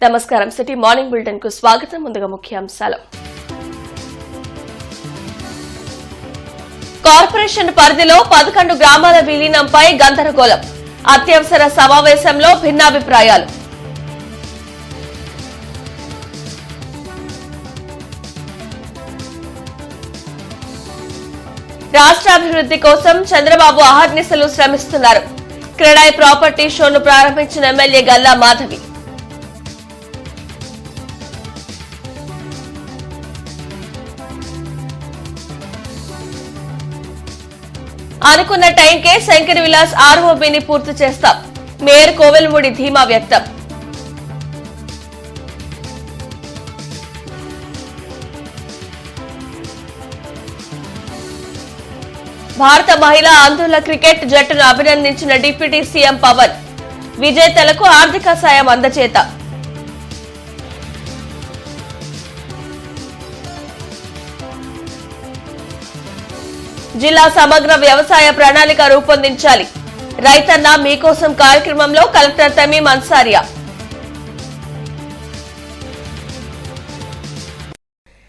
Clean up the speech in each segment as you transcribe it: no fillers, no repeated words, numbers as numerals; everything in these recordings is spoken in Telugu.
నమస్కారం. సిటీ మార్నింగ్ బులెటిన్ కు స్వాగతం. ముందుగా ముఖ్యాంశాలు. కార్పొరేషన్ పరిధిలో 11 గ్రామాల విలీనంపై గందరగోళం. అత్యవసర సమావేశంలో భిన్నాభిప్రాయాలు. రాష్ట్రాభివృద్ధి కోసం చంద్రబాబు అహర్నిశలు శ్రమిస్తున్నారు. క్రెడాయి ప్రాపర్టీ షోను ప్రారంభించిన ఎమ్మెల్యే గల్లా మాధవి. అనుకున్న టైంకే శంకర్ విలాస్ ఆర్ఓబీని పూర్తి చేస్తాం. మేయర్ కోవెలమూడి ధీమా వ్యక్తం. భారత మహిళా అంధుల క్రికెట్ జట్టును అభినందించిన డిప్యూటీ సీఎం పవన్. విజేతలకు ఆర్థిక సాయం అందజేత. జిల్లా సమగ్ర వ్యవసాయ ప్రణాళిక రూపొందించాలి. రైతన్న మీకోసం కార్యక్రమంలో కలెక్టర్ తమీం అన్సారియా.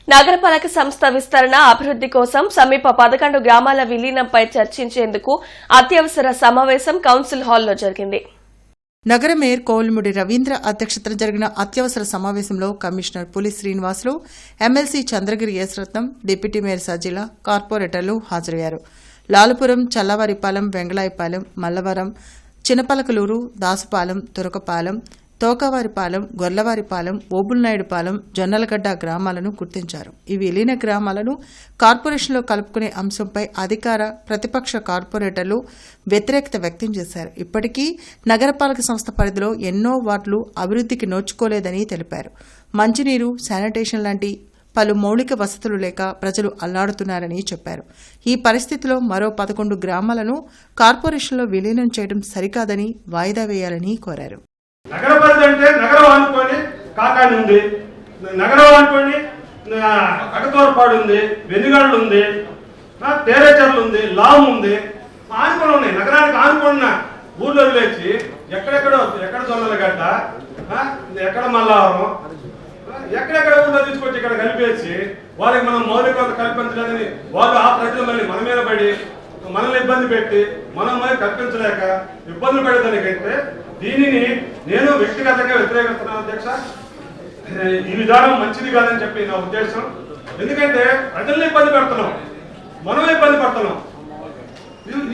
నగరపాలక సంస్థ విస్తరణ అభివృద్ధి కోసం సమీప 11 గ్రామాల విలీనంపై చర్చించేందుకు అత్యవసర సమావేశం కౌన్సిల్ హాల్లో జరిగింది. నగర మేయర్ కోవెలమూడి రవీంద్ర అధ్యక్షతన జరిగిన అత్యవసర సమావేశంలో commissioner Puli Srinivasulu, MLC Chandragiri yes రత్నం, డిప్యూటీ మేయర్ సజిల, కార్పొరేటర్లు హాజరయ్యారు. లాలుపురం, చల్లవారిపాలెం, వెంగళాయపాలెం, మల్లవరం, చినపలకలూరు, దాసుపాలెం, తురకపాలెం, తోకవారిపాలెం, గొర్లవారిపాలెం, ఓబుల్నాయుడుపాలెం, జొన్నలగడ్డ గ్రామాలను గుర్తించారు. ఈ విలీన గ్రామాలను కార్పొరేషన్లో కలుపుకునే అంశంపై అధికార, ప్రతిపక్ష కార్పొరేటర్లు వ్యతిరేకత వ్యక్తం చేశారు. ఇప్పటికీ నగరపాలక సంస్థ పరిధిలో ఎన్నో వార్డులు అభివృద్ధికి నోచుకోలేదని తెలిపారు. మంచినీరు, శానిటేషన్ లాంటి పలు మౌలిక వసతులు లేక ప్రజలు అల్లాడుతున్నారని చెప్పారు. ఈ పరిస్థితిలో మరో 11 గ్రామాలను కార్పొరేషన్లో విలీనం చేయడం సరికాదని వాయిదా వేయాలని కోరారు. నగర పరిధి అంటే నగరం అనుకోని కాకాని ఉంది, నగరం అనుకోని అకతోరపాడు ఉంది, వెనుగళ్ళు ఉంది, తేరేచర్లు ఉంది, లామ్ ఉంది, ఆనుకొని ఉన్నాయి. నగరానికి ఆనుకున్న ఊళ్ళో లేచి ఎక్కడ జొన్నలగడ్డ, ఎక్కడ మల్లావరం, ఎక్కడెక్కడ ఊళ్ళో తీసుకొచ్చి ఇక్కడ కలిపేసి వాళ్ళకి మనం మౌలిక కల్పించలేదని వాళ్ళు ఆ ప్రజలు మళ్ళీ మన మీద పడి మనల్ని ఇబ్బంది పెట్టి మనం మరి కల్పించలేక ఇబ్బందులు పడేదానికైతే దీనిని నేను వ్యక్తిగతంగా వ్యతిరేకిస్తున్నాను అధ్యక్ష. ఈ విధానం మంచిది కాదని చెప్పి నా ఉద్దేశం. ఎందుకంటే ప్రజల్ని ఇబ్బంది పెడుతున్నాం, మనం ఇబ్బంది పడుతున్నాం.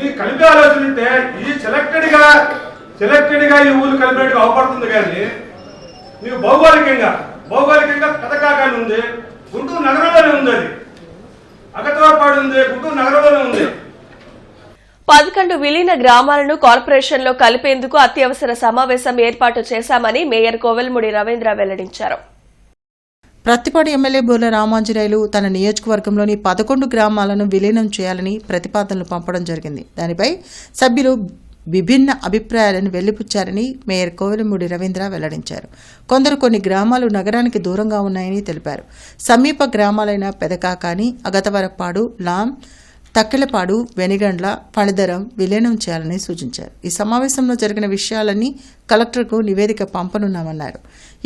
ఈ కలిపే ఆలోచన ఉంటే ఈ సెలెక్టెడ్ గా ఈ ఊళ్ళు కలిపినట్టుగా అవపడుతుంది. కానీ నీవు భౌగోళికంగా కథకాకాని ఉంది, గుంటూరు నగరంలోనే ఉంది, అది అగతవాపాడు ఉంది, గుంటూరు నగరంలోనే ఉంది. 11 విలీన గ్రామాలను కార్పొరేషన్లో కలిపేందుకు అత్యవసర సమావేశం ఏర్పాటు చేశామని మేయర్ కోవెలమూడి రవీంద్ర వెల్లడించారు. ప్రత్తిపాడు ఎమ్మెల్యే బోర్ల రామాంజనేయులు తన నియోజకవర్గంలోని 11 గ్రామాలను విలీనం చేయాలని ప్రతిపాదనలు పంపడం జరిగింది. దానిపై సభ్యులు విభిన్న అభిప్రాయాలను వెళ్లిపుచ్చారని మేయర్ కోవెలమూడి రవీంద్ర వెల్లడించారు. కొందరు కొన్ని గ్రామాలు నగరానికి దూరంగా ఉన్నాయని తెలిపారు. సమీప గ్రామాలైన పెదకాకాని, అగతవరపాడు, లాం, తక్కెలపాడు, వెనిగండ్ల, పణిదరం విలీనం చేయాలని సూచించారు. ఈ సమావేశంలో జరిగిన విషయాలన్నీ కలెక్టర్కు నివేదిక పంపనున్నామన్నారు.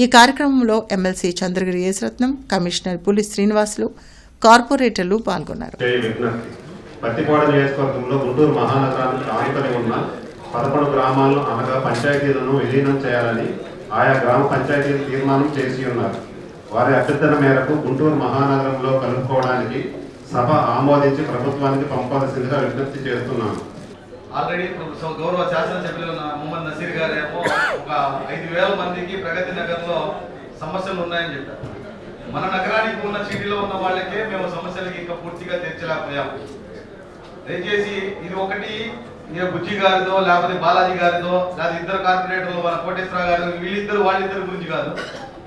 ఈ కార్యక్రమంలో ఎమ్మెల్సీ చంద్రగిరి ఎస్ రత్నం, కమిషనర్ పులి శ్రీనివాసులు, కార్పొరేటర్లు పాల్గొన్నారు. పత్తిపాడు నియోజకవర్గంలో గుంటూరు మహానగరానికి ఆనుకొని ఉన్న 11 గ్రామాలను అనగా పంచాయతీలను విలీనం చేయాలని ఆయా గ్రామ పంచాయతీలు తీర్మానం చేసి ఉన్నారు. వారి అభ్యర్థన మేరకు గుంటూరు మహానగరంలో కలుపుకోవడానికి సభ ఆమోదించి ప్రభుత్వానికి పంపాల్సిందిగా విజ్ఞప్తి చేస్తున్నాను. ఆల్రెడీ గౌరవ శాసనసభ్యులు మొహమ్మద్ నసీర్ గారేమో ఒక 5,000 మందికి ప్రగతి నగర్లో సమస్యలు ఉన్నాయని చెప్పారు. మన నగరానికి ఉన్న సిటీలో ఉన్న వాళ్ళకే మేము సమస్యలకి ఇంకా పూర్తిగా తీర్చలేకపోయాము. దయచేసి ఇది ఒకటి బుజ్జి గారిదో లేకపోతే బాలాజీ గారిదో లేదా ఇద్దరు కార్పొరేటర్లు మన కోటేశ్వరరావు గారు వాళ్ళిద్దరి గురించి కాదు.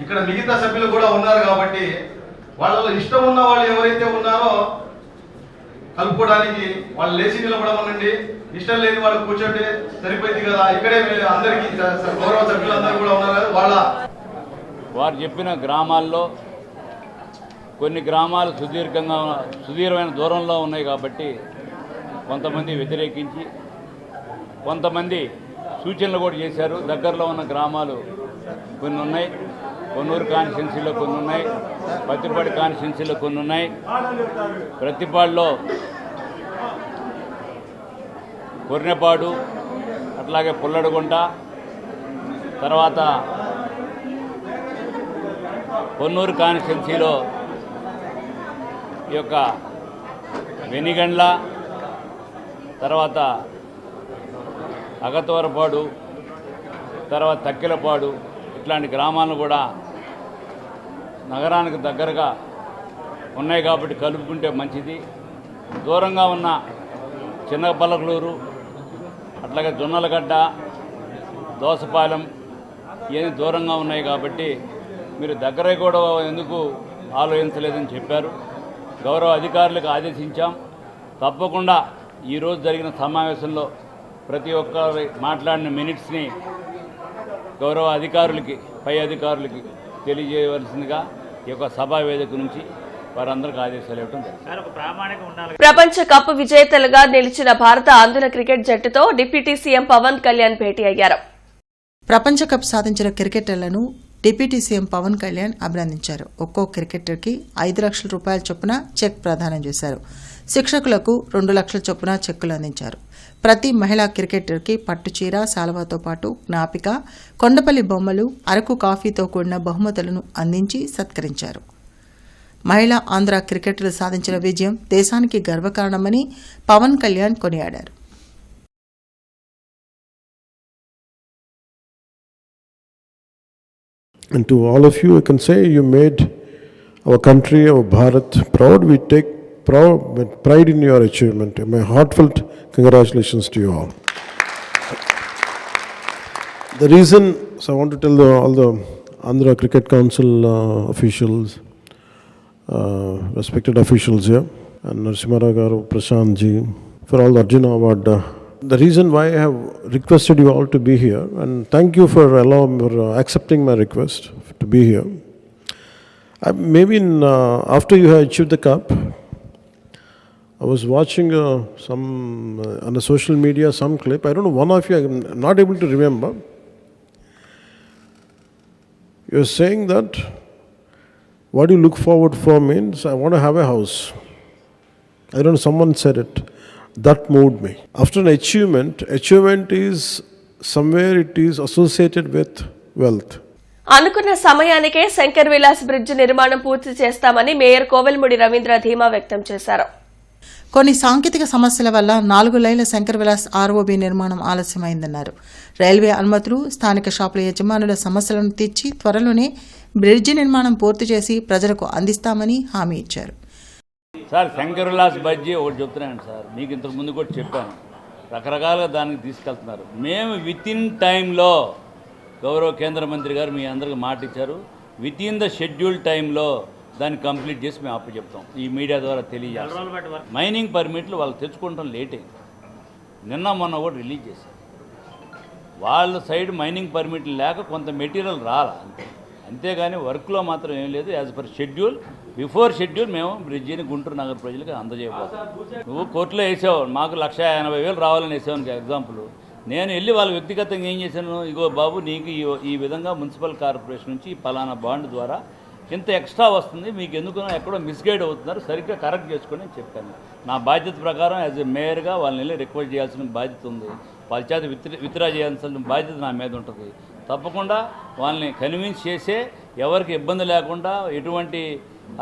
ఇక్కడ మిగతా సభ్యులు కూడా ఉన్నారు కాబట్టి వాళ్ళలో ఇష్టం ఉన్న వాళ్ళు ఎవరైతే ఉన్నారో కలుపుకోవడానికి వాళ్ళు లేచి నిలబడమనండి. ఇష్టం లేని వాళ్ళు కూర్చోండి, సరిపోయింది కదా. ఇక్కడే అందరికీ గౌరవ సభ్యులందరూ కూడా ఉన్నారు కదా. వారు చెప్పిన గ్రామాల్లో కొన్ని గ్రామాలు సుదీర్ఘమైన దూరంలో ఉన్నాయి కాబట్టి కొంతమంది వ్యతిరేకించి కొంతమంది సూచనలు కూడా చేశారు. దగ్గరలో ఉన్న గ్రామాలు కొన్ని ఉన్నాయి. కొన్నూరు కాన్స్టిట్యున్సీలో కొన్ని ఉన్నాయి, పత్తిపాడు కాన్స్టిట్యున్సీలో కొన్ని ఉన్నాయి. ప్రతిపాడులో కొర్నెపాడు, అట్లాగే పుల్లడుగుంట, తర్వాత కొన్నూరు కాన్స్టిట్యున్సీలో ఈ యొక్క వెనిగండ్ల, తర్వాత అగతవరపాడు, తర్వాత తక్కిలపాడు, ఇట్లాంటి గ్రామాలను కూడా నగరానికి దగ్గరగా ఉన్నాయి కాబట్టి కలుపుకుంటే మంచిది. దూరంగా ఉన్న చిన్నపల్లకలూరు, అట్లాగే జొన్నలగడ్డ, దోసపాలెం ఇవన్నీ దూరంగా ఉన్నాయి కాబట్టి మీరు దగ్గర కూడా ఎందుకు ఆలోచించలేదని చెప్పారు. గౌరవ అధికారులకు ఆదేశించాం. తప్పకుండా ఈరోజు జరిగిన సమావేశంలో ప్రతి ఒక్కరి మాట్లాడిన మినిట్స్ని గౌరవ అధికారులకి, పై అధికారులకి తెలియజేయవలసిందిగా ఈ యొక్క సభా వేదిక నుంచి వారందరికీ ఆదేశాలు ఇవ్వడం జరిగింది. ప్రపంచ కప్ విజేతలుగా నిలిచిన భారత ఆంధ్ర క్రికెట్ జట్టుతో డిప్యూటీ సీఎం పవన్ కళ్యాణ్ భేటీ అయ్యారు. ప్రపంచ కప్ సాధించిన క్రికెటర్లను డిప్యూటీ సీఎం పవన్ కళ్యాణ్ అభినందించారు. ఒక్కో క్రికెటర్కి 5 లక్షల రూపాయల చొప్పున చెక్ ప్రదానం చేశారు. శిక్షకులకు 2 లక్షల చొప్పున చెక్కులు అందించారు. ప్రతి మహిళా క్రికెటర్కి పట్టుచీర, శాలువాతో పాటు జ్ఞాపిక, కొండపల్లి బొమ్మలు, అరకు కాఫీతో కూడిన బహుమతులను అందించి సత్కరించారు. మహిళా ఆంధ్ర క్రికెటర్లు సాధించిన విజయం దేశానికి గర్వకారణమని పవన్ కళ్యాణ్ కొనియాడారు. And to all of you, I can say you made our country, our Bharat proud. We take pride in your achievement. My heartfelt congratulations to you all. The reason, so I want to tell all the Andhra Cricket Council officials, respected officials here, and Narasimha Garu, Prashant ji, for all the Arjuna Award. The reason why I have requested you all to be here, and thank you for accepting my request to be here. Maybe after you have achieved the cup, I was watching some on the social media some clip. I don't know, one of you, I'm not able to remember. You're saying that what you look forward for means I want to have a house. I don't know, someone said it. That moved me. After an achievement is somewhere it is associated with wealth. అనుకున్న సమయానికే శంకర్ విలాస్ బ్రిడ్జ్ నిర్మాణం పూర్తి చేస్తామని మేయర్ కోవెలముడి రవీంద్ర ధీమా వ్యక్తం చేశారు. కొన్ని సాంకేతిక సమస్యల వల్ల 4 లైన్ల శంకర్ విలాస్ ఆర్ఓబీ నిర్మాణం ఆలస్యమైందన్నారు. రైల్వే అనుమతులు, స్థానిక షాపుల యజమానుల సమస్యలను తీర్చి త్వరలోనే బ్రిడ్జి నిర్మాణం పూర్తి చేసి ప్రజలకు అందిస్తామని హామీ ఇచ్చారు. సార్, శంకర్ విలాస్ బడ్జీ ఒకటి చెప్తున్నాను సార్, మీకు ఇంతకు ముందు కూడా చెప్పాను, రకరకాలుగా దానికి తీసుకెళ్తున్నారు. మేము విత్ ఇన్ టైంలో, గౌరవ కేంద్ర మంత్రి గారు మీ అందరికి మాట ఇచ్చారు, విత్ ఇన్ ద షెడ్యూల్ టైంలో దాన్ని కంప్లీట్ చేసి మేము చెప్తాం. ఈ మీడియా ద్వారా తెలియజేస్తాం. మైనింగ్ పర్మిట్లు వాళ్ళు తెచ్చుకోవడం లేట్ అయింది. నిన్న మొన్న కూడా రిలీజ్ చేశారు. వాళ్ళ సైడ్ మైనింగ్ పర్మిట్లు లేక కొంత మెటీరియల్ రాలా అంతే. అంతేగాని వర్క్లో మాత్రం ఏం లేదు. As per schedule, before schedule మేము బ్రిడ్జిని గుంటూరు నగర ప్రజలకు అందజేయబోతాం. నువ్వు కోర్టులో వేసావు, మాకు 1,80,000 రావాలని వేసావు ఎగ్జాంపుల్. నేను వెళ్ళి వాళ్ళు వ్యక్తిగతంగా ఏం చేశాను, ఇగో బాబు నీకు ఈ విధంగా మున్సిపల్ కార్పొరేషన్ నుంచి పలానా బాండ్ ద్వారా ఇంత ఎక్స్ట్రా వస్తుంది, మీకు ఎందుకు ఎక్కడో మిస్గైడ్ అవుతున్నారు, సరిగ్గా కరెక్ట్ చేసుకొని అని చెప్పాను. నా బాధ్యత ప్రకారం యాజ్ ఎ మేయర్గా వాళ్ళని వెళ్ళి రిక్వెస్ట్ చేయాల్సిన బాధ్యత ఉంది. వాళ్ళ చేత విత్డ్రా చేయాల్సిన బాధ్యత నా మీద ఉంటుంది. తప్పకుండా వాళ్ళని కన్విన్స్ చేసే, ఎవరికి ఇబ్బంది లేకుండా, ఎటువంటి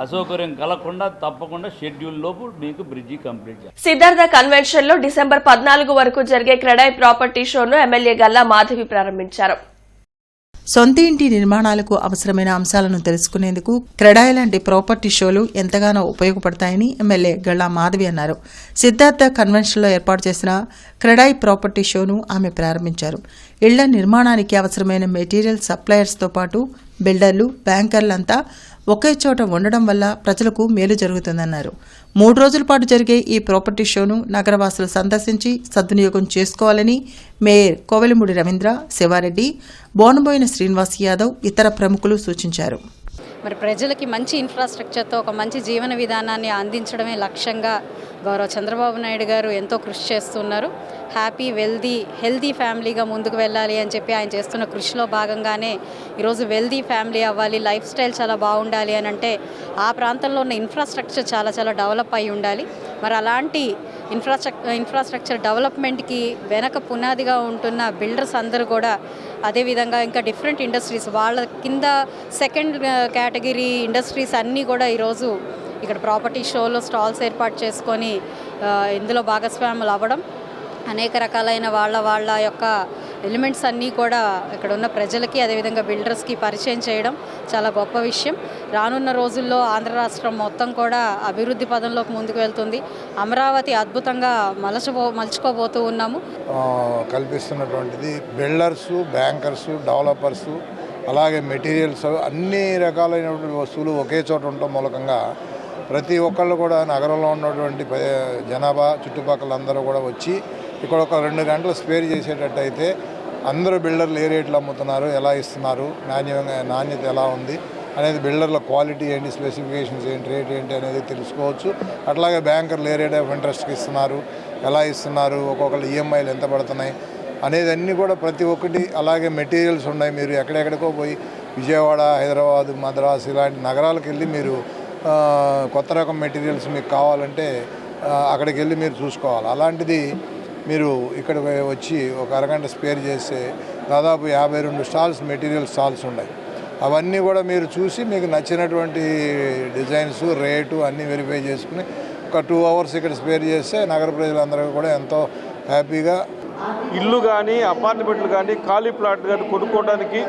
అసౌకర్యం కలగకుండా తప్పకుండా షెడ్యూల్ లోపు మీకు బ్రిడ్జి కంప్లీట్ చేయాలి. సిద్ధార్థ కన్వెన్షన్ లో డిసెంబర్ 14 వరకు జరిగే క్రెడాయ్ ప్రాపర్టీ షోను ఎమ్మెల్యే గల్లా మాధవి ప్రారంభించారు. సొంత ఇంటి నిర్మాణాలకు అవసరమైన అంశాలను తెలుసుకునేందుకు క్రెడాయ్ లాంటి ప్రాపర్టీ షోలు ఎంతగానో ఉపయోగపడతాయని ఎమ్మెల్యే గల్లా మాధవి అన్నారు. సిద్ధార్థ కన్వెన్షన్లో ఏర్పాటు చేసిన క్రెడాయ్ ప్రాపర్టీ షోను ఆమె ప్రారంభించారు. ఇళ్ల నిర్మాణానికి అవసరమైన మెటీరియల్ సప్లయర్స్తో పాటు బిల్డర్లు, బ్యాంకర్లంతా ఒకే చోట ఉండడం వల్ల ప్రజలకు మేలు జరుగుతుందన్నారు. 3 రోజుల పాటు జరిగే ఈ ప్రాపర్టీ షోను నగరవాసులు సందర్శించి సద్వినియోగం చేసుకోవాలని మేయర్ కోవెలముడి రవీంద్ర, శివారెడ్డి, బోనబోయిన శ్రీనివాస్ యాదవ్, ఇతర ప్రముఖులు సూచించారు. మరి ప్రజలకి మంచి ఇన్ఫ్రాస్ట్రక్చర్తో ఒక మంచి జీవన విధానాన్ని అందించడమే లక్ష్యంగా గౌరవ చంద్రబాబు నాయుడు గారు ఎంతో కృషి చేస్తున్నారు. హ్యాపీ హెల్దీ ఫ్యామిలీగా ముందుకు వెళ్ళాలి అని చెప్పి ఆయన చేస్తున్న కృషిలో భాగంగానే ఈరోజు వెల్దీ ఫ్యామిలీ అవ్వాలి, లైఫ్ స్టైల్ చాలా బాగుండాలి అని అంటే ఆ ప్రాంతంలో ఉన్న ఇన్ఫ్రాస్ట్రక్చర్ చాలా డెవలప్ అయి ఉండాలి. మరి అలాంటి ఇన్ఫ్రాస్ట్రక్చర్ డెవలప్మెంట్కి వెనక పునాదిగా ఉంటున్న బిల్డర్స్ అందరూ కూడా అదేవిధంగా ఇంకా డిఫరెంట్ ఇండస్ట్రీస్ వాళ్ళ కింద సెకండ్ కేటగిరీ ఇండస్ట్రీస్ అన్నీ కూడా ఈరోజు ఇక్కడ ప్రాపర్టీ షోలో స్టాల్స్ ఏర్పాటు చేసుకొని ఇందులో భాగస్వాములు అవ్వడం, అనేక రకాలైన వాళ్ళ యొక్క ఎలిమెంట్స్ అన్నీ కూడా ఇక్కడ ఉన్న ప్రజలకి అదేవిధంగా బిల్డర్స్కి పరిచయం చేయడం చాలా గొప్ప విషయం. రానున్న రోజుల్లో ఆంధ్ర రాష్ట్రం మొత్తం కూడా అభివృద్ధి పదంలోకి ముందుకు వెళ్తుంది. అమరావతి అద్భుతంగా మలుచుకోబోతూ ఉన్నాము. కల్పిస్తున్నటువంటిది బిల్డర్సు, బ్యాంకర్సు, డెవలపర్సు, అలాగే మెటీరియల్స్, అన్ని రకాలైనటువంటి వస్తువులు ఒకే చోట ఉండటం మూలకంగా ప్రతి ఒక్కళ్ళు కూడా నగరంలో ఉన్నటువంటి జనాభా చుట్టుపక్కల అందరూ కూడా వచ్చి ఇక్కడ ఒక 2 గంటలు స్పేర్ చేసేటట్టయితే అందరూ బిల్డర్లు ఏ రేట్లు అమ్ముతున్నారు, ఎలా ఇస్తున్నారు, నాణ్యత ఎలా ఉంది అనేది, బిల్డర్ల క్వాలిటీ ఏంటి, స్పెసిఫికేషన్స్ ఏంటి, రేట్ ఏంటి అనేది తెలుసుకోవచ్చు. అట్లాగే బ్యాంకర్లు ఏ రేట్ ఆఫ్ ఇంట్రెస్ట్కి ఇస్తున్నారు, ఎలా ఇస్తున్నారు, ఒక్కొక్కరు ఈఎంఐలు ఎంత పడుతున్నాయి అనేది అన్నీ కూడా ప్రతి ఒక్కటి. అలాగే మెటీరియల్స్ ఉన్నాయి. మీరు ఎక్కడెక్కడికో పోయి విజయవాడ, హైదరాబాద్, మద్రాసు ఇలాంటి నగరాలకు వెళ్ళి మీరు కొత్త రకం మెటీరియల్స్ మీకు కావాలంటే అక్కడికి వెళ్ళి మీరు చూసుకోవాలి. అలాంటిది మీరు ఇక్కడ వచ్చి ఒక అరగంట స్పేర్ చేస్తే దాదాపు 52 స్టాల్స్, మెటీరియల్ స్టాల్స్ ఉన్నాయి. అవన్నీ కూడా మీరు చూసి మీకు నచ్చినటువంటి డిజైన్స్, రేటు అన్నీ వెరిఫై చేసుకుని ఒక 2 అవర్స్ ఇక్కడ స్పేర్ చేస్తే నగర ప్రజలందరూ కూడా ఎంతో హ్యాపీగా ఇల్లు కానీ, అపార్ట్మెంట్లు కానీ, ఖాళీ ప్లాట్లు కానీ కొనుక్కోవడానికి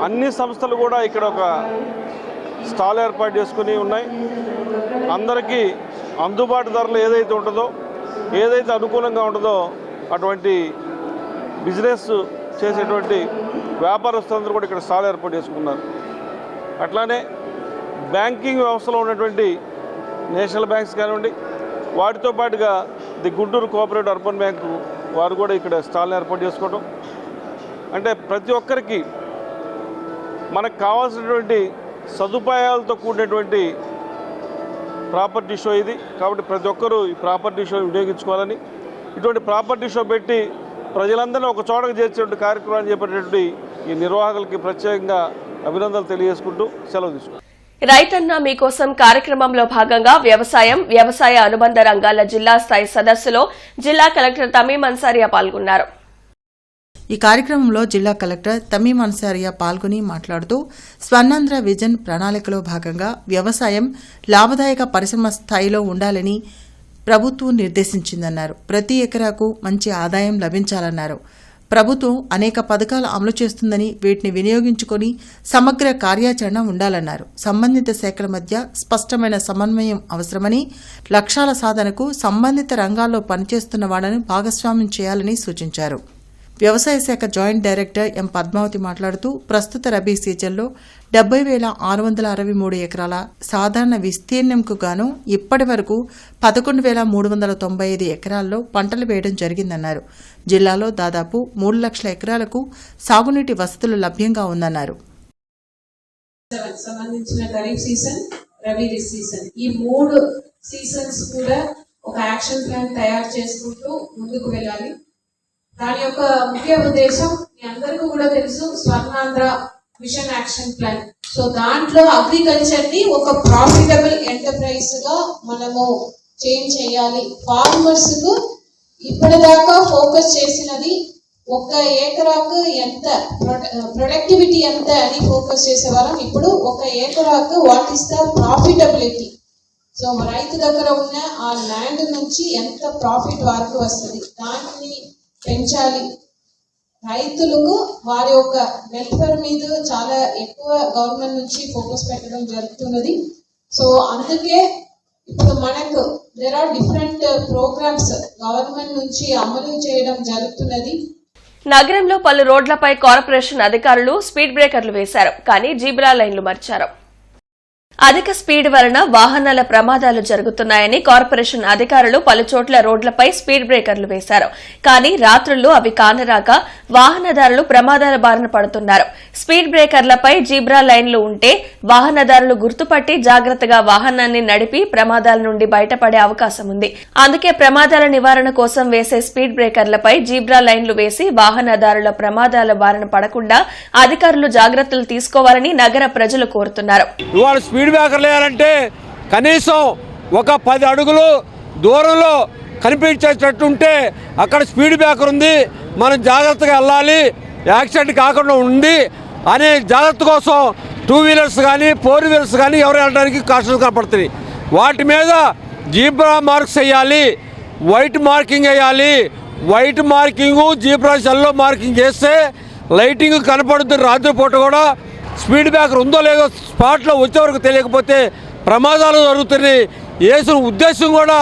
అన్ని సంస్థలు కూడా ఇక్కడ ఒక స్టాల్ ఏర్పాటు చేసుకుని ఉన్నాయి. అందరికీ అందుబాటు ధరలు ఏదైతే ఉంటుందో, ఏదైతే అనుకూలంగా ఉంటుందో అటువంటి బిజినెస్ చేసేటువంటి వ్యాపారస్తులందరూ కూడా ఇక్కడ స్టాల్ ఏర్పాటు చేసుకున్నారు. అట్లానే బ్యాంకింగ్ వ్యవస్థలో ఉన్నటువంటి నేషనల్ బ్యాంక్స్ కానివ్వండి, వాటితో పాటుగా the Guntur cooperative urban bank వారు కూడా ఇక్కడ స్టాల్ ఏర్పాటు చేసుకోవడం అంటే ప్రతి ఒక్కరికి మనకు కావాల్సినటువంటి సదుపాయాలతో కూడినటువంటి ప్రాపర్టీ షో ఇది. కాబట్టి ప్రతి ఒక్కరూ ఈ ప్రాపర్టీ షో వినియోగించుకోవాలని, ఇటువంటి ప్రాపర్టీ షో పెట్టి ప్రజలందరినీ ఒక చోటకు చేర్చేటువంటి కార్యక్రమాన్ని చేపట్టేటువంటి ఈ నిర్వాహకులకి ప్రత్యేకంగా అభినందనలు తెలియజేసుకుంటూ సెలవు తీసుకుంటాం. రైతన్న మీకోసం కార్యక్రమంలో భాగంగా వ్యవసాయ అనుబంధ రంగాల జిల్లా స్థాయి సదస్సులో జిల్లా కలెక్టర్ తమీం అన్సారియా పాల్గొన్నారు. ఈ కార్యక్రమంలో జిల్లా కలెక్టర్ తమీం అన్సారియా పాల్గొని మాట్లాడుతూ స్వర్ణాంధ్ర విజన్ ప్రణాళికలో భాగంగా వ్యవసాయం లాభదాయక పరిశ్రమ స్థాయిలో ఉండాలని ప్రభుత్వం నిర్దేశించిందన్నారు. ప్రతి ఎకరాకు మంచి ఆదాయం లభించాలన్నారు. ప్రభుత్వం అనేక పథకాలు అమలు చేస్తుందని వీటిని వినియోగించుకొని సమగ్ర కార్యాచరణ ఉండాలన్నారు. సంబంధిత శాఖల మధ్య స్పష్టమైన సమన్వయం అవసరమని, లక్ష్యాల సాధనకు సంబంధిత రంగాల్లో పనిచేస్తున్న వాళ్లను భాగస్వామ్యం చేయాలని సూచించారు. వ్యవసాయ శాఖ జాయింట్ డైరెక్టర్ ఎం పద్మావతి మాట్లాడుతూ ప్రస్తుత రబీ సీజన్లో 70,663 ఎకరాల సాధారణ విస్తీర్ణంకు గాను ఇప్పటి వరకు 11,395 ఎకరాల్లో పంటలు వేయడం జరిగిందన్నారు. జిల్లాలో దాదాపు 3 లక్షల ఎకరాలకు సాగునీటి వసతులు లభ్యంగా ఉందన్నారు. సంబంధించిన ఖరీఫ్ సీజన్, రబీ సీజన్, ఈ 3 సీజన్స్ కూడా ఒక యాక్షన్ ప్లాన్ తయారు చేసుకుంటూ ముందుకు వెళ్ళాలి. దాని యొక్క ముఖ్య ఉద్దేశం మీ అందరికీ కూడా తెలుసు, Swarnandhra vision action plan. So దాంట్లో అగ్రికల్చర్ ని ఒక ప్రాఫిటబుల్ ఎంటర్ప్రైజ్ గా మనము చేంజ్ చేయాలి. ఫార్మర్స్ కు ఇప్పటిదాకా ఫోకస్ చేసినది 1 ఎకరాకు ఎంత ప్రొడక్టివిటీ ఎంత అని ఫోకస్ చేసేవాళ్ళం. ఇప్పుడు 1 ఎకరాకు what is the profitability. So రైతు దగ్గర ఉన్న ఆ ల్యాండ్ నుంచి ఎంత ప్రాఫిట్ వారికి వస్తుంది, దాన్ని పెంచాలి. రైతులకు వారి యొక్క వెల్ఫేర్ మీద చాలా ఎక్కువ గవర్నమెంట్ నుంచి ఫోకస్ పెట్టడం జరుగుతున్నది. సో అందుకే ఇప్పుడు మనకు there are different programmes government నుంచి అమలు చేయడం జరుగుతున్నది. నగరంలో పలు రోడ్లపై కార్పొరేషన్ అధికారులు స్పీడ్ బ్రేకర్లు వేశారు, కానీ జీబ్రా లైన్లు మార్చారు. అధిక స్పీడ్ వలన వాహనాల ప్రమాదాలు జరుగుతున్నాయని కార్పొరేషన్ అధికారులు పలుచోట్ల రోడ్లపై స్పీడ్ బ్రేకర్లు వేశారు. కానీ రాత్రుల్లో అవి కానరాక వాహనదారులు ప్రమాదాల బారిన పడుతున్నారు. స్పీడ్ బ్రేకర్లపై జీబ్రా లైన్లు ఉంటే వాహనదారులు గుర్తుపట్టి జాగ్రత్తగా వాహనాన్ని నడిపి ప్రమాదాల నుండి బయటపడే అవకాశం ఉంది. అందుకే ప్రమాదాల నివారణ కోసం వేసే స్పీడ్ బ్రేకర్లపై జీబ్రా లైన్లు వేసి వాహనదారుల ప్రమాదాల బారిన పడకుండా అధికారులు జాగ్రత్తలు తీసుకోవాలని నగర ప్రజలు కోరుతున్నారు. స్పీడ్ బ్రేకర్లు వేయాలంటే కనీసం ఒక 10 అడుగులు దూరంలో కనిపించేటట్టుంటే అక్కడ స్పీడ్ బ్రేకర్ ఉంది, మనం జాగ్రత్తగా వెళ్ళాలి, యాక్సిడెంట్ కాకుండా ఉంది అనే జాగ్రత్త కోసం 2 వీలర్స్ కానీ 4 వీలర్స్ కానీ ఎవరు వెళ్ళడానికి కాస్ట్స్ కనపడుతుంది. వాటి మీద జీబ్రా మార్క్స్ వేయాలి, వైట్ మార్కింగ్ వేయాలి. White marking zebra yellow marking చేస్తే లైటింగ్ కనపడుతుంది. రాత్రిపూట కూడా స్పీడ్ బ్రేకర్ ఉందో లేదో స్పాట్లో వచ్చే వరకు తెలియకపోతే ప్రమాదాలు జరుగుతున్నాయి. వేసిన ఉద్దేశం కూడా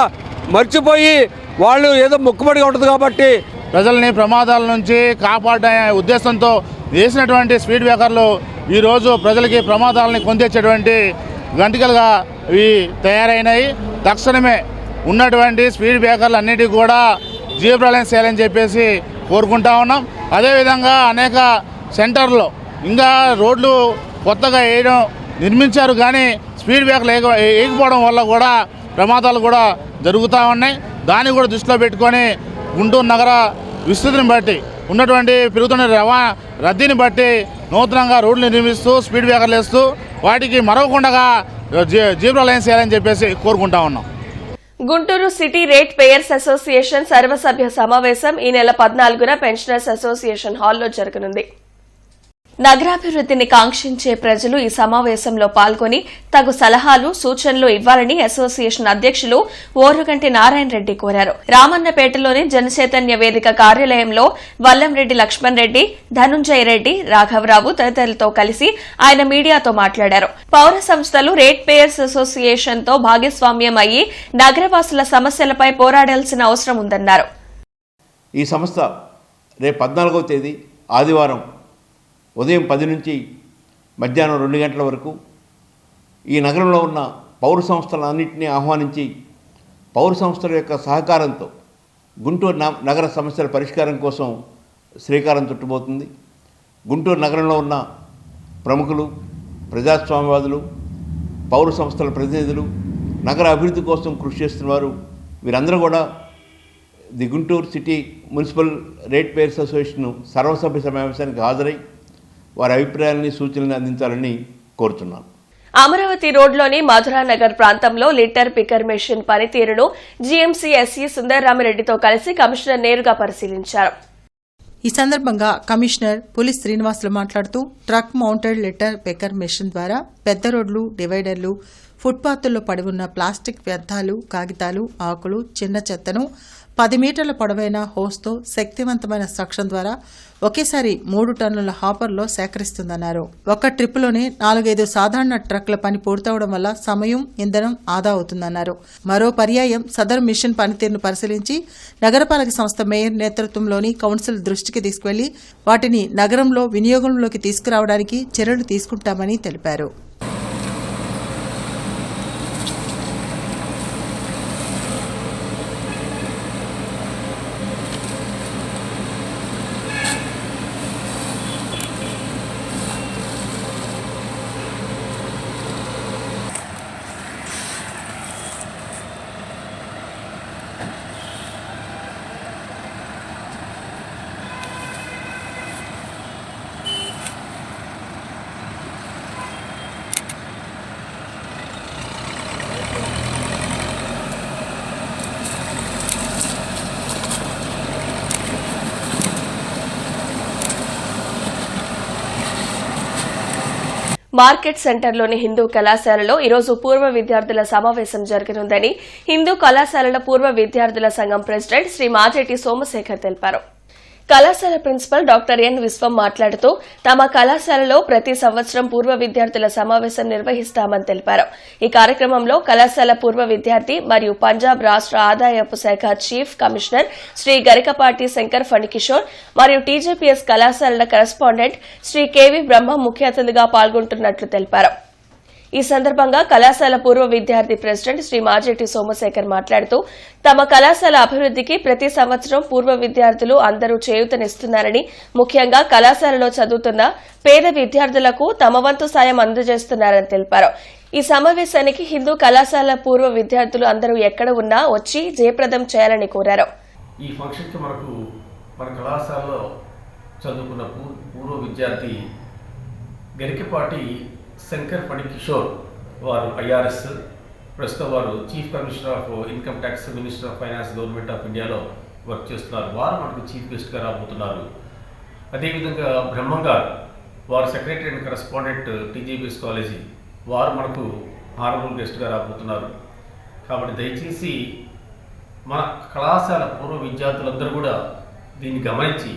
మర్చిపోయి వాళ్ళు ఏదో మొక్కుబడిగా ఉంటుంది కాబట్టి ప్రజల్ని ప్రమాదాల నుంచి కాపాడే ఉద్దేశంతో వేసినటువంటి స్పీడ్ బ్రేకర్లు ఈరోజు ప్రజలకి ప్రమాదాలని కొందెచ్చేటువంటి గంటికలుగా ఇవి తయారైనాయి. తక్షణమే ఉన్నటువంటి స్పీడ్ బ్రేకర్లు అన్నిటికీ కూడా జీబ్రా లైన్స్ చేయాలని చెప్పేసి కోరుకుంటా ఉన్నాం. అదేవిధంగా అనేక సెంటర్లో ఇంకా రోడ్లు కొత్తగా నిర్మించారు కానీ స్పీడ్ బ్రేకర్లు వేయకపోవడం వల్ల కూడా ప్రమాదాలు కూడా జరుగుతూ ఉన్నాయి. దాన్ని కూడా దృష్టిలో పెట్టుకొని గుంటూరు నగర విస్తృతిని బట్టి ఉన్నటువంటి పెరుగుతున్న రద్దీని బట్టి నూతనంగా రోడ్లు నిర్మిస్తూ స్పీడ్ బ్రేకర్లు వేస్తూ వాటికి మరవకుండా జీబ్రా లైన్స్ చేయాలని చెప్పేసి కోరుకుంటా ఉన్నాం. Guntur city rate payers association సర్వసభ్య సమావేశం ఈ నెల 14న పెన్షనర్స్ అసోసియేషన్ హాల్లో జరగనుంది. నగరాభివృద్ధిని కాంక్షించే ప్రజలు ఈ సమావేశంలో పాల్గొని తగు సలహాలు సూచనలు ఇవ్వాలని అసోసియేషన్ అధ్యక్షులు ఓరుగంటి నారాయణ రెడ్డి కోరారు. రామన్నపేటలోని జనచైతన్య వేదిక కార్యాలయంలో వల్లంరెడ్డి లక్ష్మణ్ రెడ్డి, ధనుంజయ రెడ్డి, రాఘవరావు తదితరులతో కలిసి ఆయన మీడియాతో మాట్లాడారు. పౌర సంస్థలు రేట్ పేయర్స్ అసోసియేషన్ తో భాగస్వామ్యం అయ్యి నగరవాసుల సమస్యలపై పోరాడాల్సిన అవసరం ఉందన్నారు. ఈ సంస్థ రేపు 14వ తేదీ ఆదివారం ఉదయం 10 నుంచి మధ్యాహ్నం 2 గంటల వరకు ఈ నగరంలో ఉన్న పౌర సంస్థలన్నింటినీ ఆహ్వానించి పౌర సంస్థల యొక్క సహకారంతో గుంటూరు నగర సమస్యల పరిష్కారం కోసం శ్రీకారం చుట్టబోతుంది. గుంటూరు నగరంలో ఉన్న ప్రముఖులు, ప్రజాస్వామ్యవాదులు, పౌర సంస్థల ప్రతినిధులు, నగర అభివృద్ధి కోసం కృషి చేస్తున్నవారు వీరందరూ కూడా the Guntur city municipal rate payers association సర్వసభ్య సమావేశానికి హాజరై వారి అభిప్రాయాలని సూచనలు అందించాలని కోరుతున్నాను. అమరావతి రోడ్లోని మధురానగర్ ప్రాంతంలో లిటర్ పికర్ మెషిన్ పనితీరును జీఎంసీ ఎస్ఈ సుందరరామిరెడ్డితో కలిసి కమిషనర్ నేరుగా పరిశీలించారు. ఈ సందర్భంగా కమిషనర్ పులి శ్రీనివాసులు మాట్లాడుతూ truck mounted litter picker machine ద్వారా పెద్ద రోడ్లు, డివైడర్లు, ఫుట్పాత్ల్లో పడి ఉన్న ప్లాస్టిక్ వ్యర్థాలు, కాగితాలు, ఆకులు, చిన్న చెత్తను 10 మీటర్ల పొడవైన హోస్తో శక్తివంతమైన సక్షన్ ద్వారా ఒకేసారి 3 టన్నుల హాపర్లో సేకరిస్తుందన్నారు. ఒక ట్రిప్లోనే 4-5 సాధారణ ట్రక్ల పని పూర్తవడం వల్ల సమయం, ఇంధనం ఆదా అవుతుందన్నారు. మరో పర్యాయం సదరు మిషన్ పనితీరును పరిశీలించి నగరపాలక సంస్థ మేయర్ నేతృత్వంలోని కౌన్సిల్ దృష్టికి తీసుకువెళ్లి వాటిని నగరంలో వినియోగంలోకి తీసుకురావడానికి చర్యలు తీసుకుంటామని తెలిపారు. మార్కెట్ సెంటర్లోని హిందూ కళాశాలలో ఈరోజు పూర్వ విద్యార్థుల సమావేశం జరగనుందని హిందూ కళాశాలల పూర్వ విద్యార్థుల సంఘం ప్రెసిడెంట్ శ్రీ మాజేటి సోమశేఖర్ తెలిపారు. కళాశాల ప్రిన్సిపల్ డాక్టర్ ఎన్ విశ్వం మాట్లాడుతూ తమ కళాశాలలో ప్రతి సంవత్సరం పూర్వ విద్యార్థుల సమావేశం నిర్వహిస్తామని తెలిపారు. ఈ కార్యక్రమంలో కళాశాల పూర్వ విద్యార్థి మరియు పంజాబ్ రాష్ట్ర ఆదాయపు శాఖ చీఫ్ కమిషనర్ శ్రీ గరికపాటి శంకర్ ఫణికిషోర్ మరియు టీజేపీఎస్ కళాశాలల కరెస్పాండెంట్ శ్రీ కేవీ బ్రహ్మ ముఖ్య అతిథిగా పాల్గొంటున్నట్లు తెలిపారు. ఈ సందర్భంగా కళాశాల పూర్వ విద్యార్థి ప్రెసిడెంట్ శ్రీ మాజేటి సోమశేఖర్ మాట్లాడుతూ తమ కళాశాల అభివృద్ధికి ప్రతి సంవత్సరం పూర్వ విద్యార్థులు అందరూ చేయూతనిస్తున్నారని, ముఖ్యంగా కళాశాలలో చదువుతున్న పేద విద్యార్థులకు తమ వంతు సాయం అందజేస్తున్నారని తెలిపారు. ఈ సమావేశానికి హిందూ కళాశాల పూర్వ విద్యార్థులు అందరూ ఎక్కడ ఉన్నా వచ్చి జయప్రదం చేయాలని కోరారు. ఈ ఫంక్షన్కి మన కళాశాలలో చదువుకున్న పూర్వ విద్యార్థి గరికపాటి శంకర్ పడి కిషోర్ వారు IRS, ప్రస్తుతం వారు chief commissioner of income tax, minister of finance, government of ఇండియాలో వర్క్ చేస్తున్నారు. వారు మనకు చీఫ్ గెస్ట్గా రాబోతున్నారు. అదేవిధంగా బ్రహ్మం గారు, వారు secretary and correspondent TJBS college, వారు మనకు హానరబుల్ గెస్ట్గా రాబోతున్నారు. కాబట్టి దయచేసి మన కళాశాల పూర్వ విద్యార్థులందరూ కూడా దీన్ని గమనించి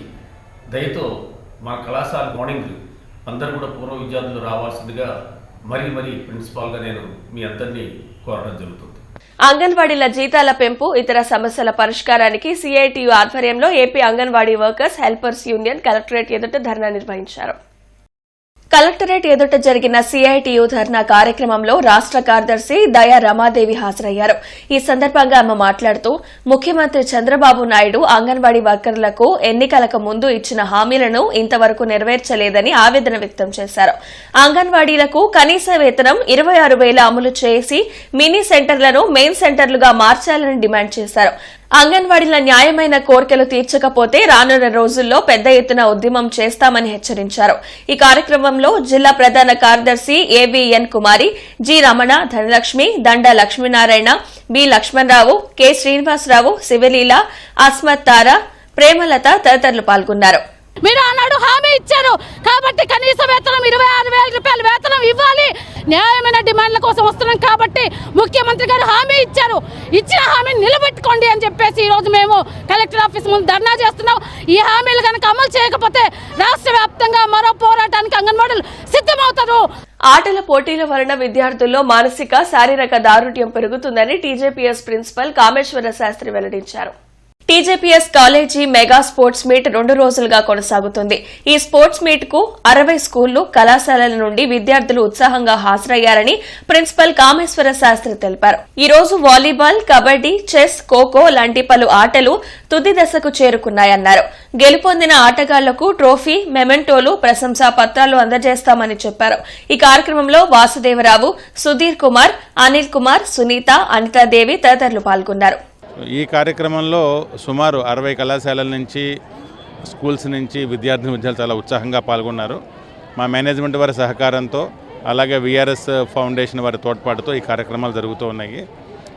దయతో మన కళాశాల మార్నింగ్ అందరూ కూడా పూర్వ విద్యార్థులు రావాల్సిందిగా మరీ ప్రిన్సిపాల్గా నేను మీ అందరినీ కోరడం జరుగుతుంది. అంగన్వాడీల జీతాల పెంపు, ఇతర సమస్యల పరిష్కారానికి CITU ఆధ్వర్యంలో AP anganwadi workers helpers union collectorate ఎదుట ధర్నా నిర్వహించారు. కలెక్టరేట్ ఎదుట జరిగిన CITU ధర్నా కార్యక్రమంలో రాష్ట్ర కార్యదర్శి దయా రమాదేవి హాజరయ్యారు. ఈ సందర్భంగా ఆమె మాట్లాడుతూ ముఖ్యమంత్రి చంద్రబాబు నాయుడు అంగన్వాడీ వర్కర్లకు ఎన్నికలకు ముందు ఇచ్చిన హామీలను ఇంతవరకు నెరవేర్చలేదని ఆవేదన వ్యక్తం చేశారు. అంగన్వాడీలకు కనీస వేతనం 26,000 అమలు చేసి మినీ సెంటర్లను మెయిన్ సెంటర్లుగా మార్చాలని డిమాండ్ చేశారు. అంగన్వాడీల న్యాయమైన కోర్కెలు తీర్చకపోతే రానున్న రోజుల్లో పెద్ద ఎత్తున ఉద్యమం చేస్తామని హెచ్చరించారు. ఈ కార్యక్రమంలో జిల్లా ప్రధాన కార్యదర్శి AVN కుమారి, G రమణ, ధనలక్ష్మి, దండ లక్ష్మీనారాయణ, B లక్ష్మణరావు, K శ్రీనివాసరావు, శివలీల, అస్మత్ తారా, ప్రేమలత తదితరులు పాల్గొన్నారు. మీరు ఆనాడు హామీ ఇచ్చారు కాబట్టి కనీస వేతనం 26,000 రూపాయల వేతనం ఇవ్వాలి. న్యాయమైన డిమాండ్ల కోసం వస్తున్నాం కాబట్టి ముఖ్యమంత్రి గారు హామీ ఇచ్చారు. ఇచ్చిన హామీని నిలబెట్టుకోండి అని చెప్పేసి ఈరోజు మేము కలెక్టర్ ఆఫీస్ ముందు ధర్నా చేస్తున్నాం. ఈ హామీలు కనుక అమలు చేయకపోతే రాష్ట్ర వ్యాప్తంగా మరో పోరాటానికి అంగన్వాడీలు సిద్ధమవుతారు. ఆటల పోటీల వలన విద్యార్థుల్లో మానసిక, శారీరక దారుఢ్యం పెరుగుతుందని TJPS ప్రిన్సిపల్ కామేశ్వర శాస్త్రి వెల్లడించారు. TJPS college mega sports meet 2 రోజులుగా కొనసాగుతుంది. ఈ స్పోర్ట్స్ మీట్ కు 60 స్కూళ్లు, కళాశాలల నుండి విద్యార్థులు ఉత్సాహంగా హాజరయ్యారని ప్రిన్సిపల్ కామేశ్వర శాస్త్రి తెలిపారు. ఈ రోజు వాలీబాల్, కబడ్డీ, చెస్, ఖోఖో లాంటి పలు ఆటలు తుది దశకు చేరుకున్నాయన్నారు. గెలుపొందిన ఆటగాళ్లకు ట్రోఫీ, మెమెంటోలు, ప్రశంసా పత్రాలు అందజేస్తామని చెప్పారు. ఈ కార్యక్రమంలో వాసుదేవరావు, సుధీర్ కుమార్, అనిల్ కుమార్, సునీత, అనితాదేవి తదితరులు పాల్గొన్నారు. ఈ కార్యక్రమంలో సుమారు 60 కళాశాలల నుంచి, స్కూల్స్ నుంచి విద్యార్థులు చాలా ఉత్సాహంగా పాల్గొన్నారు. మా మేనేజ్మెంట్ వారి సహకారంతో, అలాగే VRS ఫౌండేషన్ వారి తోడ్పాటుతో ఈ కార్యక్రమాలు జరుగుతూ ఉన్నాయి.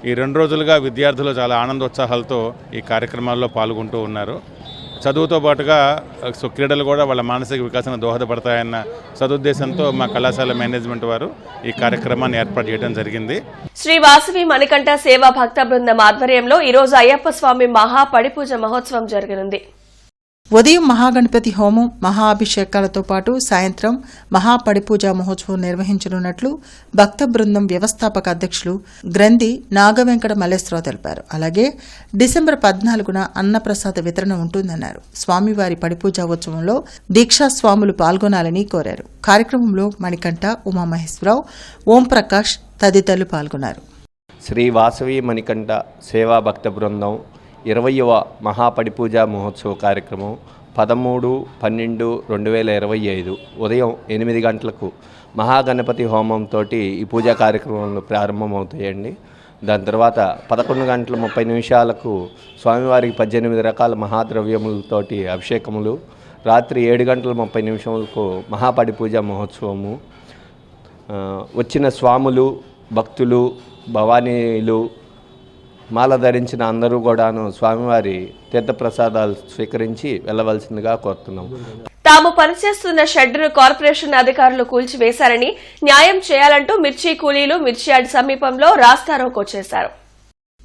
ఈ 2 రోజులుగా విద్యార్థులు చాలా ఆనందోత్సాహాలతో ఈ కార్యక్రమాల్లో పాల్గొంటూ ఉన్నారు. చదువుతో పాటుగా క్రీడలు కూడా వాళ్ళ మానసిక వికాసానికి దోహదపడతాయన్న సదుద్దేశంతో మా కళాశాల మేనేజ్మెంట్ వారు ఈ కార్యక్రమాన్ని ఏర్పాటు చేయడం జరిగింది. శ్రీ వాసవి మణికంఠ సేవా భక్త బృందం ఆధ్వర్యంలో ఈరోజు అయ్యప్ప స్వామి మహా పడిపూజ మహోత్సవం జరగనుంది. ఉదయం మహాగణపతి హోమం, మహాభిషేకాలతో పాటు సాయంత్రం మహాపడిపూజ మహోత్సవం నిర్వహించనున్నట్లు భక్త బృందం వ్యవస్థాపక అధ్యక్షులు గ్రంథి నాగవెంకట మల్లేశ్వరరావు తెలిపారు. అలాగే డిసెంబర్ 14న అన్నప్రసాద వితరణ ఉంటుందన్నారు. స్వామివారి పడిపూజా ఉత్సవంలో దీక్షా స్వాములు పాల్గొనాలని కోరారు. కార్యక్రమంలో మణికంఠ, ఉమామహేశ్వరరావు, ఓంప్రకాష్ తదితరులు పాల్గొన్నారు. శ్రీ వాసవి మణికంఠ సేవా భక్త బృందం 20వ మహాపడిపూజ మహోత్సవ కార్యక్రమం 13/12/2025 ఉదయం 8 గంటలకు మహాగణపతి హోమంతో ఈ పూజా కార్యక్రమాలు ప్రారంభమవుతాయండి. దాని తర్వాత 11:30 స్వామివారికి 18 రకాల మహాద్రవ్యములతోటి అభిషేకములు, రాత్రి 7:30 మహాపడిపూజ మహోత్సవము. వచ్చిన స్వాములు, భక్తులు, భవానీలు, మాల ధరించిన అందరూ కూడాను స్వామివారి తీర్థప్రసాదాలు స్వీకరించి వెళ్లవలసిందిగా కోరుతున్నాం. తాము పనిచేస్తున్న షెడ్డును కార్పొరేషన్ అధికారులు కూల్చివేశారని, న్యాయం చేయాలంటూ మిర్చి కూలీలు మిర్చి యార్డ్ సమీపంలో రాస్తారోకో చేశారు.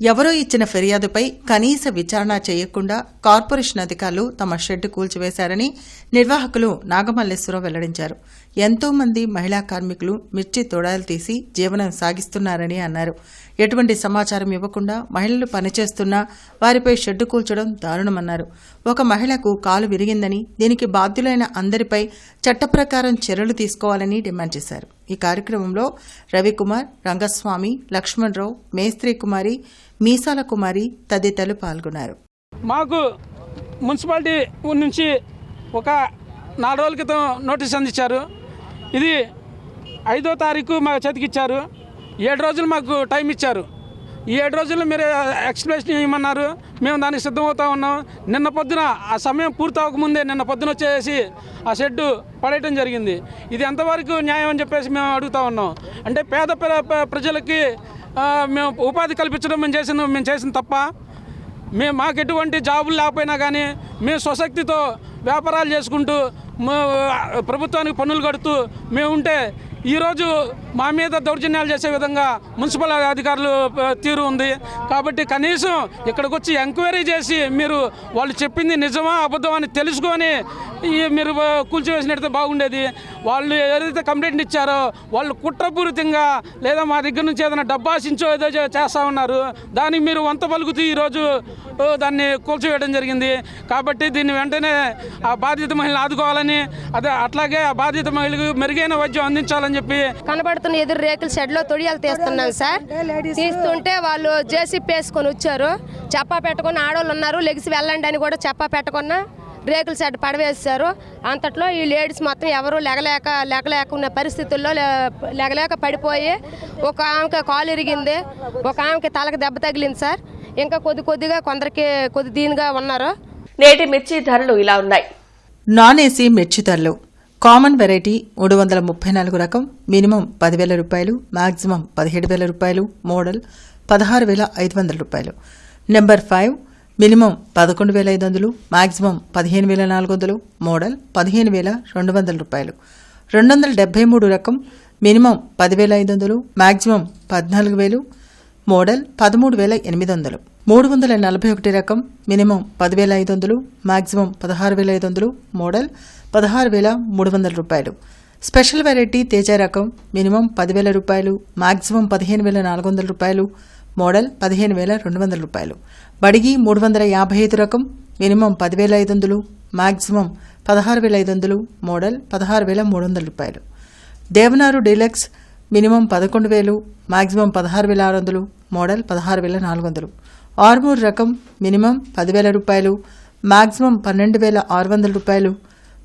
ఎవరో ఇచ్చిన ఫిర్యాదుపై కనీస విచారణ చేయకుండా కార్పొరేషన్ అధికారులు తమ షెడ్ కూల్చివేశారని నిర్వాహకులు నాగమల్లేశ్వరరావు వెల్లడించారు. ఎంతో మంది మహిళా కార్మికులు మిర్చి తొడాలు తీసి జీవనం సాగిస్తున్నారని అన్నారు. ఎటువంటి సమాచారం ఇవ్వకుండా మహిళలు పనిచేస్తున్నా వారిపై షెడ్డు కూల్చడం దారుణమన్నారు. ఒక మహిళకు కాలు విరిగిందని, దీనికి బాధ్యులైన అందరిపై చట్ట ప్రకారం చర్యలు తీసుకోవాలని డిమాండ్ చేశారు. ఈ కార్యక్రమంలో రవికుమార్, రంగస్వామి, లక్ష్మణరావు, మేస్త్రి కుమారి, మీసాల కుమారి తదితరులు పాల్గొన్నారు. మాకు మున్సిపాలిటీ నుంచి ఒక 4 రోజుల క్రితం నోటీస్ అందించారు. ఇది 5వ తారీఖు మా చేతికి ఇచ్చారు. 7 రోజులు మాకు టైం ఇచ్చారు. ఈ 7 రోజుల్లో మీరు ఎక్స్ప్లెనేషన్ ఇవ్వమన్నారు. మేము దానికి సిద్ధమవుతా ఉన్నాం. నిన్న పొద్దున ఆ సమయం పూర్తి అవ్వకముందే నిన్న పొద్దున వచ్చేసి ఆ షెడ్డు పడేయటం జరిగింది. ఇది ఎంతవరకు న్యాయం అని చెప్పేసి మేము అడుగుతా ఉన్నాం. అంటే పేద ప్రజలకి మేము ఉపాధి కల్పించడం మేము చేసిన తప్ప మాకు ఎటువంటి జాబులు లేకపోయినా కానీ మేము స్వశక్తితో వ్యాపారాలు చేసుకుంటూ ప్రభుత్వానికి పన్నులు కడుతూ మేము ఉంటే ఈరోజు మా మీద దౌర్జన్యాలు చేసే విధంగా మున్సిపల్ అధికారులు తీరు ఉంది. కాబట్టి కనీసం ఇక్కడికి వచ్చి ఎంక్వైరీ చేసి మీరు వాళ్ళు చెప్పింది నిజమా అబద్ధమా అని తెలుసుకొని మీరు కూల్చివేసినట్టు బాగుండేది. వాళ్ళు ఏదైతే కంప్లైంట్ ఇచ్చారో వాళ్ళు కుట్రపూరితంగా లేదా మా దగ్గర నుంచి ఏదైనా డబ్బాసించో ఏదో చేస్తూ ఉన్నారు. దానికి మీరు వంత పలుకుతూ ఈరోజు దాన్ని కూల్చివేయడం జరిగింది. కాబట్టి దీన్ని వెంటనే ఆ బాధిత మహిళను ఆదుకోవాలని అట్లాగే ఆ బాధిత మహిళకు మెరుగైన వైద్యం అందించాలని చెప్పి కనబడుతున్న ఎదురు రేకుల షెడ్లో తొడియాలు తీస్తున్నాం సార్. తీస్తుంటే వాళ్ళు జేసీపీ వేసుకొని వచ్చారు. చెప్పా పెట్టుకుని ఆడవాళ్ళు ఉన్నారు, లెగిసి వెళ్ళండి అని కూడా చెప్పా పెట్టుకున్న రేకుల షెడ్ పడవేశారు. అంతట్లో ఈ లేడీస్ మొత్తం ఎవరు లెగలేక ఉన్న పరిస్థితుల్లో లెగలేక పడిపోయి ఒక ఆమెకి కాలు ఇరిగింది, ఒక ఆమెకి తలకు దెబ్బ తగిలింది సార్. ఇంకా కొద్దిగా కొందరికి దీనిగా ఉన్నారు. నేటి మిర్చి ధరలు ఇలా ఉన్నాయి. నాన్ ఏసీ మిర్చి ధరలు కామన్ వెరైటీ 334 రకం మినిమం 10,000 రూపాయలు, మాక్సిమం 17,000 రూపాయలు, మోడల్ 16,500 రూపాయలు. నెంబర్ 5 మినిమం 11,500, మాక్సిమం 15,400, మోడల్ 15,200 రూపాయలు. 273 రకం మినిమం 10,500, మాక్సిమం 14,000, మోడల్ 13,800. 341 రకం మినిమం 10,500, మాక్సిమం 16,500, మోడల్ 16,300 రూపాయలు. స్పెషల్ వెరైటీ తేజ రకం మినిమం 10,000 రూపాయలు, మాక్సిమం 15,400 రూపాయలు, మోడల్ 15,200 రూపాయలు. బడిగి 355 రకం మినిమం 10,500, మాక్సిమం 16,500, మోడల్ 16,300 రూపాయలు. దేవనారు deluxe minimum 11,000, maximum 16,600, model 16,400. Armur రకం మినిమం 10,000 రూపాయలు, మాక్సిమం 12,600 రూపాయలు,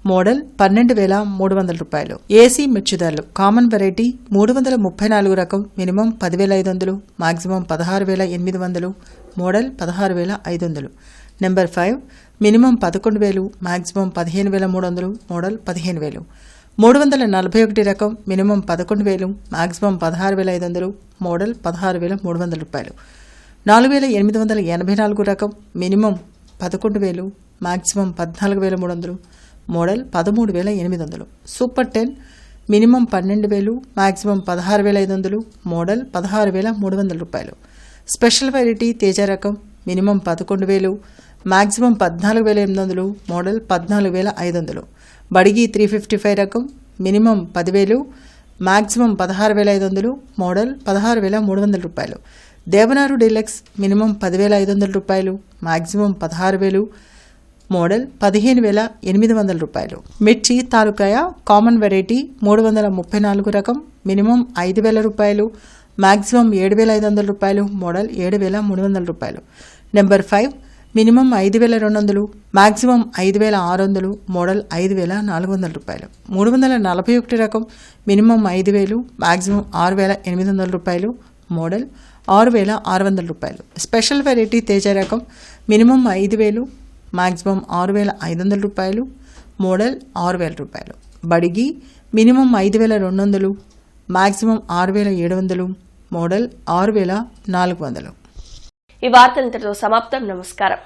మోడల్ 12,300 రూపాయలు. ఏసీ మిర్చి ధరలు కామన్ వెరైటీ 334 రకం minimum 10,500, maximum 16,800, model 16,500. Number 5 minimum 11,000, maximum 15,300, model 15,000. 341 రకం మినిమం 11,000, మాక్సిమం 16,500, మోడల్ 16,300 రూపాయలు. 4,884 రకం minimum 11,000, maximum 14,300, model 13,800. Super 10 minimum 12,000, maximum 16,500, model 16,300 రూపాయలు. స్పెషల్ వెరైటీ తేజ రకం మినిమం 11,000, మాక్సిమం 14,800, మోడల్ 14,500. బడిగి 355 రకం మినిమం 10,000, మాక్సిమం 16,500, మోడల్ 16,300 రూపాయలు. దేవనారు డీలక్స్ మినిమం 10,500 రూపాయలు, మాక్సిమం 16,000, మోడల్ 15,800 రూపాయలు. మిర్చి తాలూకాయ కామన్ వెరైటీ 334 రకం మినిమం 5,000 రూపాయలు, మాక్సిమం 7,500 రూపాయలు, మోడల్ 7,300 రూపాయలు. నెంబర్ 5 మినిమం 5,200, మాక్సిమం 5,600, మోడల్ 5,400 రూపాయలు. 341 రకం మినిమం 5,000, మాక్సిమం 6,800 రూపాయలు, మోడల్ 6,600 రూపాయలు. స్పెషల్ వెరైటీ తేజ రకం మినిమం 5,000, మాక్సిమం 6,500 రూపాయలు, మోడల్ 6,000 రూపాయలు. బడిగి మినిమం 5,200, మాక్సిమం 6,700, మోడల్ 6,400. ఈ వార్తలంతటితో సమాప్తం. నమస్కారం.